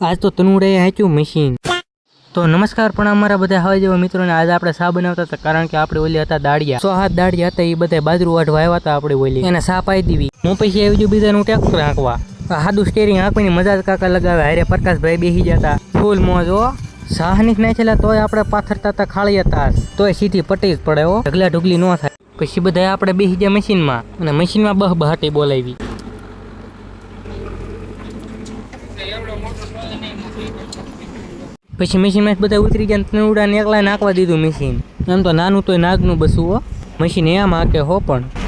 આજ તો તનુડે હાચ્યું મશીન. તો નમસ્કાર પણ અમારા બધા હવે જેવા મિત્રોને આજે આપણે સા બનાવતા હતા, કારણ કે આપણે ઓલી હતા દાડિયા 6 દાડિયા હતા, એ બધા બાજરું વાઢવા આવ્યા હતા. આપણે ઓલી એને સા પાઈ દીધી. હું પછી આવી ગયું બીજાનું ટ્રેક્ટર હાંકવા. સાદું સ્ટેરિંગ હાંકવાની મજા જ કાકા લગાવે. હારે પ્રકાશભાઈ બેસી જતા, ફૂલ મોજ. હો સાહનિક નાખેલા તોય આપણે પાથરતા હતા, ખાળી હતા તોય સીધી પટી જ પડે. હો ઢગલા ઢુગલી ન થાય. પછી બધા આપણે બેસી ગયા મશીનમાં, અને મશીનમાં બહ બહાટી બોલાવી. પછી મશીનમાં બધા ઉતરી ગયા, તનુડાને એકલા નાખવા દીધું મશીન. એમ તો નાનું તોય નાગનું બસું. હો મશીન એમ હાકે હો પણ